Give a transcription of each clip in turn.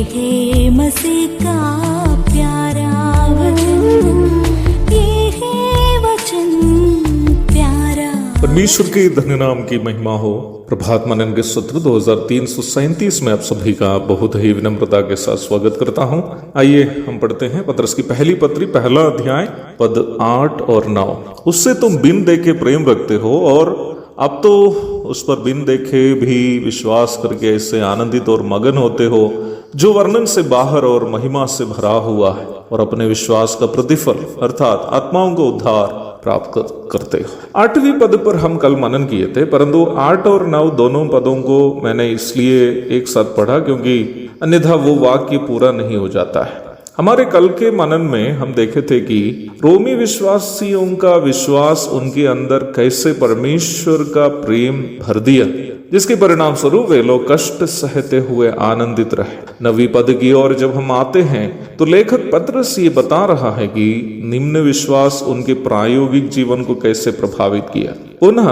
है मसीह का प्यारा वचन, ये है वचन प्यारा। परमेश्वर के धन्य नाम की महिमा हो। प्रभात मनन के सत्र 2337 में आप सभी का बहुत ही विनम्रता के साथ स्वागत करता हूं। आइए हम पढ़ते हैं पत्रस की पहली पत्री, पहला अध्याय, पद 8 और 9। उससे तुम बिन देखे प्रेम रखते हो और अब तो उस पर बिन देखे भी विश्वास करके इससे आनंदित और मगन होते हो, जो वर्णन से बाहर और महिमा से भरा हुआ है, और अपने विश्वास का प्रतिफल अर्थात आत्माओं को उद्धार प्राप्त करते हो। 8वीं पद पर हम कल मनन किए थे, परंतु 8 और 9 दोनों पदों को मैंने इसलिए एक साथ पढ़ा क्योंकि अन्यथा वो वाक्य पूरा नहीं हो जाता है। हमारे कल के मनन में हम देखे थे कि रोमी विश्वासियों का विश्वास उनके अंदर कैसे परमेश्वर का प्रेम भर दिया, जिसके परिणाम स्वरूप वे लोग कष्ट सहते हुए आनंदित रहे। 9वीं पद की ओर जब हम आते हैं तो लेखक पत्रस ये बता रहा है कि निम्न विश्वास उनके प्रायोगिक जीवन को कैसे प्रभावित किया। पुनः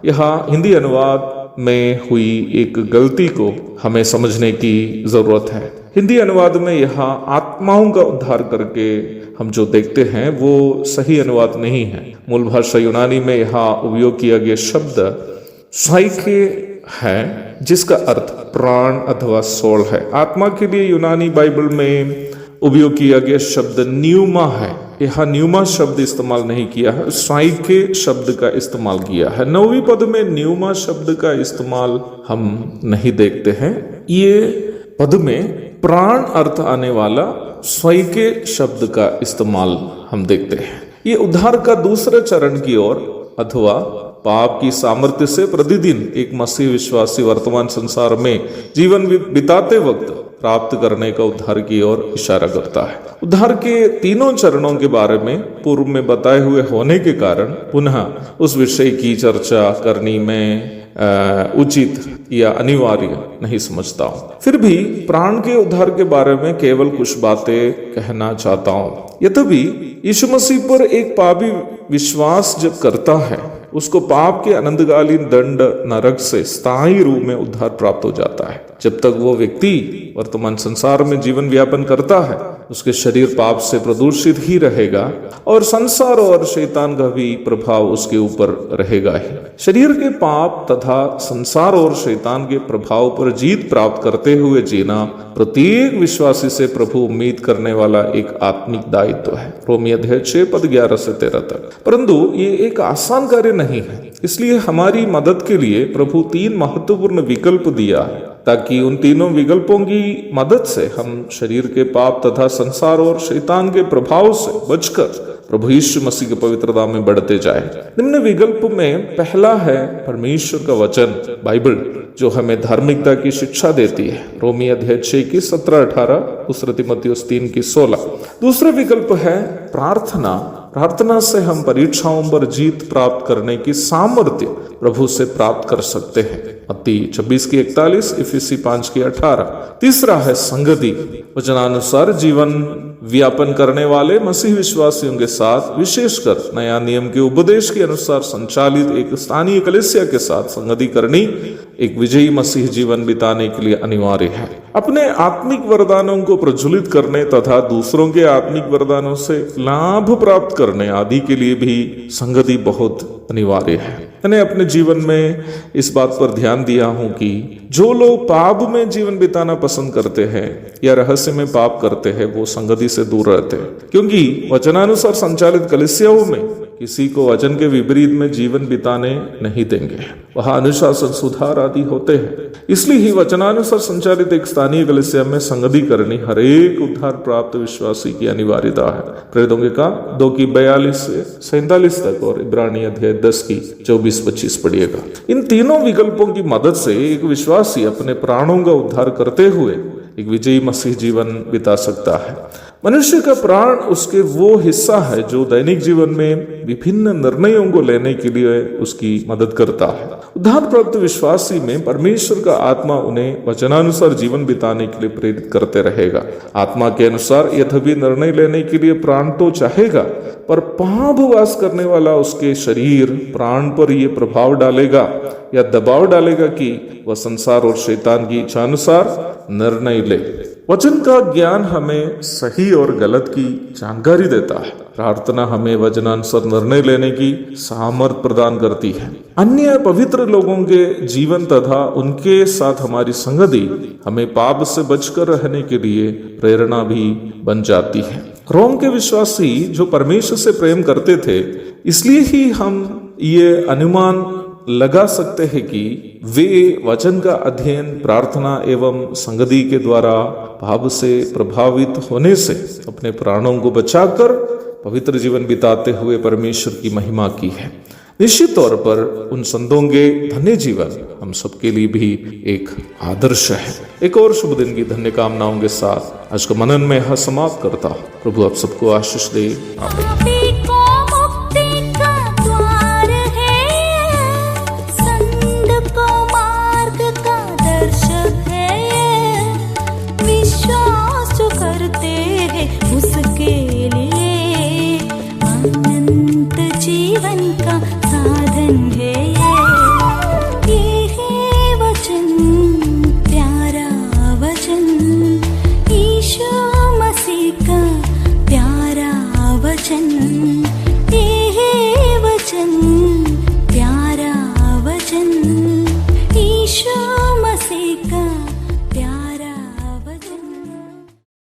यहाँ हिंदी अनुवाद में हुई एक गलती को हमें समझने की जरूरत है। हिंदी अनुवाद में यहाँ आत्माओं का उद्धार करके हम जो देखते हैं वो सही अनुवाद नहीं है। मूल भाषा यूनानी में यहाँ उपयोग किया गया शब्द साइके है, जिसका अर्थ प्राण अथवा सोल है। आत्मा के लिए यूनानी बाइबल में उपयोग किया गया शब्द न्यूमा है। यहाँ न्यूमा शब्द इस्तेमाल नहीं किया है, साइके शब्द का इस्तेमाल किया है। 9वीं पद में न्यूमा शब्द का इस्तेमाल हम नहीं देखते हैं। ये पद में प्राण अर्थ आने वाला साइके शब्द का इस्तेमाल हम देखते हैं। ये उद्धार का दूसरे चरण की ओर अथवा पाप की सामर्थ्य से प्रतिदिन एक मसीह विश्वासी वर्तमान संसार में जीवन बिताते वक्त प्राप्त करने का उद्धार की ओर इशारा करता है। उद्धार के तीनों चरणों के बारे में पूर्व में बताए हुए होने के कारण पुनः उस विषय की चर्चा करनी में उचित या अनिवार्य नहीं समझता हूँ। फिर भी प्राण के उद्धार के बारे में केवल कुछ बातें कहना चाहता हूँ। यद्यपि यीशु मसीह पर एक पापी विश्वास जब करता है, उसको पाप के अनंतकालीन दंड नरक से स्थायी रूप में उद्धार प्राप्त हो जाता है। जब तक वो व्यक्ति वर्तमान संसार में जीवन व्यापन करता है, उसके शरीर पाप से प्रदूषित ही रहेगा और संसार और शैतान का भी प्रभाव उसके ऊपर रहेगा ही। शरीर के पाप तथा संसार और शैतान के प्रभाव पर जीत प्राप्त करते हुए जीना प्रत्येक विश्वासी से प्रभु उम्मीद करने वाला एक आत्मिक दायित्व है। रोमी अध्याय 6 पद 11 से 13 तक। परंतु ये एक आसान कार्य नहीं है, इसलिए हमारी मदद के लिए प्रभु 3 महत्वपूर्ण विकल्प दिया है, ताकि उन तीनों विकल्पों की मदद से हम शरीर के पाप तथा संसार और शैतान के प्रभाव से बचकर प्रभु यीशु मसीह की पवित्रता में बढ़ते जाए। निम्न विकल्प में पहला है परमेश्वर का वचन बाइबल, जो हमें धार्मिकता की शिक्षा देती है। रोमी अध्याय 6 की 17-18, दूसरा तीमुथियुस 3 की 16। दूसरा विकल्प है प्रार्थना। प्रार्थना से हम परीक्षाओं पर जीत प्राप्त करने की सामर्थ्य प्रभु से प्राप्त कर सकते हैं। मत्ती 26 की 41, इफिसी 5 की 18। तीसरा है संगति। वचनानुसार जीवन व्यापन करने वाले मसीह विश्वासियों के साथ, विशेषकर नया नियम के उपदेश के अनुसार संचालित एक स्थानीय कलीसिया के साथ संगति करनी एक विजयी मसीह जीवन बिताने के लिए अनिवार्य है। अपने आत्मिक वरदानों को प्रज्वलित करने तथा दूसरों के आत्मिक वरदानों से लाभ प्राप्त करने आदि के लिए भी संगति बहुत अनिवार्य है। मैंने अपने जीवन में इस बात पर ध्यान दिया हूं कि जो लोग पाप में जीवन बिताना पसंद करते हैं या रहस्य में पाप करते हैं, वो संगति से दूर रहते हैं, क्योंकि वचनानुसार संचालित कलीसियाओं में किसी को वचन के विपरीत में जीवन बिताने नहीं देंगे। वहां अनुशासन, सुधार आदि होते हैं। इसलिए ही वचनानुसार संचालित एक स्थानीय कलीसिया में संगति करनी हर एक उद्धार प्राप्त विश्वासी की अनिवार्यता है। प्रेरितों के काम 2 की 42 से 47 तक और इब्रानी अध्याय 10 की 24-25 पढ़िएगा। इन तीनों विकल्पों की मदद से एक विश्वासी अपने प्राणों का उद्धार करते हुए एक विजयी मसीह जीवन बिता सकता है। मनुष्य का प्राण उसके वो हिस्सा है जो दैनिक जीवन में विभिन्न निर्णयों को लेने के लिए उसकी मदद करता है। उद्धार प्राप्त विश्वासी में परमेश्वर का आत्मा उन्हें वचनानुसार जीवन बिताने के लिए प्रेरित करते रहेगा। आत्मा के अनुसार यद्यपि निर्णय लेने के लिए प्राण तो चाहेगा, पर पाप वास करने वाला उसके शरीर प्राण पर यह प्रभाव डालेगा या दबाव डालेगा कि वह संसार और शैतान की इच्छा अनुसार निर्णय ले। वचन का ज्ञान हमें सही और गलत की जानकारी देता है। प्रार्थना हमें वचनानुसार निर्णय लेने की सामर्थ्य प्रदान करती है। अन्य पवित्र लोगों के जीवन तथा उनके साथ हमारी संगति हमें पाप से बचकर रहने के लिए प्रेरणा भी बन जाती है। रोम के विश्वासी जो परमेश्वर से प्रेम करते थे, इसलिए ही हम ये अनुमान लगा सकते हैं कि वे वचन का अध्ययन, प्रार्थना एवं संगति के द्वारा पाप से प्रभावित होने से अपने प्राणों को बचाकर पवित्र जीवन बिताते हुए परमेश्वर की महिमा की है। निश्चित तौर पर उन संतों के धन्य जीवन हम सबके लिए भी एक आदर्श है। एक और शुभ दिन की धन्य कामनाओं के साथ आज का मनन में यह समाप्त करता हूं। प्रभु आप सबको आशीष दे। आमीन।